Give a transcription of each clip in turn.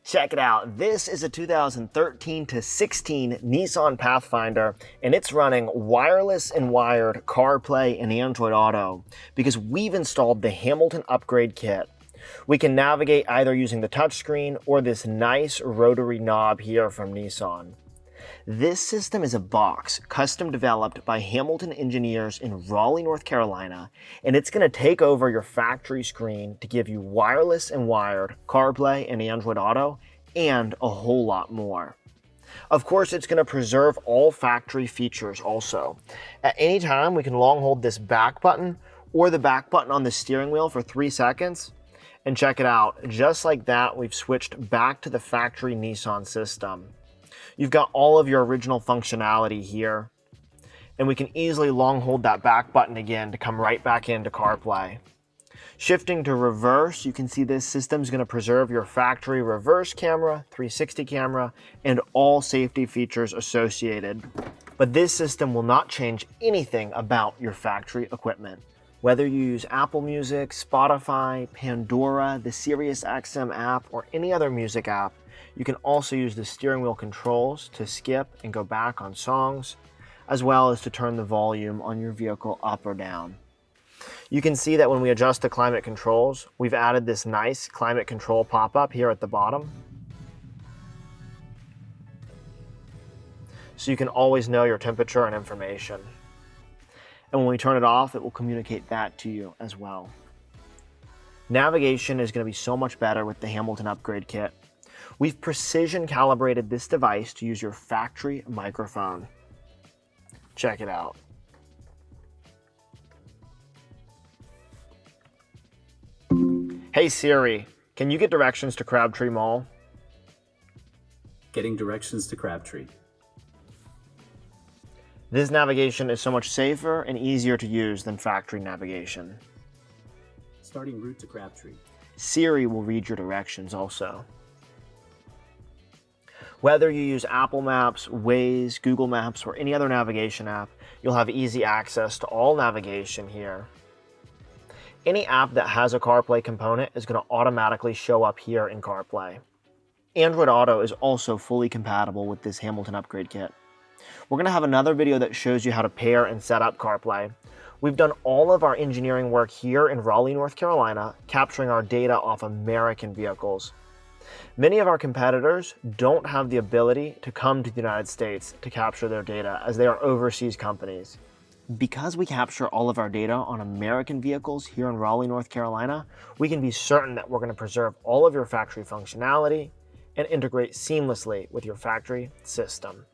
Check it out. This is a 2013 to 16 Nissan Pathfinder, and it's running wireless and wired CarPlay and Android Auto because we've installed the Hamilton Upgrade Kit. We can navigate either using the touchscreen or this nice rotary knob here from Nissan. This system is a box custom developed by Hamilton engineers in Raleigh, North Carolina, and it's going to take over your factory screen to give you wireless and wired CarPlay and Android Auto and a whole lot more. Of course, it's going to preserve all factory features also. At any time, we can long hold this back button or the back button on the steering wheel for 3 seconds. And check it out, just like that, we've switched back to the factory Nissan system. You've got all of your original functionality here, and we can easily long hold that back button again to come right back into CarPlay. Shifting to reverse, you can see this system is going to preserve your factory reverse camera, 360 camera, and all safety features associated. But this system will not change anything about your factory equipment. Whether you use Apple Music, Spotify, Pandora, the SiriusXM app, or any other music app, you can also use the steering wheel controls to skip and go back on songs, as well as to turn the volume on your vehicle up or down. You can see that when we adjust the climate controls, we've added this nice climate control pop-up here at the bottom. So you can always know your temperature and information. And when we turn it off, it will communicate that to you as well. Navigation is going to be so much better with the Hamilton Upgrade Kit. We've precision calibrated this device to use your factory microphone. Check it out. Hey Siri, can you get directions to Crabtree Mall? Getting directions to Crabtree. This navigation is so much safer and easier to use than factory navigation. Starting route to Crabtree. Siri will read your directions also. Whether you use Apple Maps, Waze, Google Maps, or any other navigation app, you'll have easy access to all navigation here. Any app that has a CarPlay component is going to automatically show up here in CarPlay. Android Auto is also fully compatible with this Hamilton Upgrade Kit. We're going to have another video that shows you how to pair and set up CarPlay. We've done all of our engineering work here in Raleigh, North Carolina, capturing our data off American vehicles. Many of our competitors don't have the ability to come to the United States to capture their data as they are overseas companies. Because we capture all of our data on American vehicles here in Raleigh, North Carolina, we can be certain that we're going to preserve all of your factory functionality and integrate seamlessly with your factory system.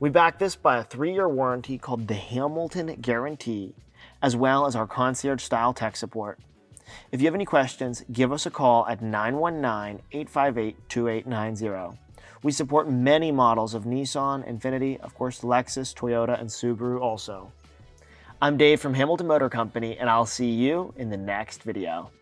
We back this by a 3-year warranty called the Hamilton Guarantee, as well as our concierge-style tech support. If you have any questions, give us a call at 919-858-2890. We support many models of Nissan, Infiniti, of course Lexus, Toyota, and Subaru also. I'm Dave from Hamilton Motor Company, and I'll see you in the next video.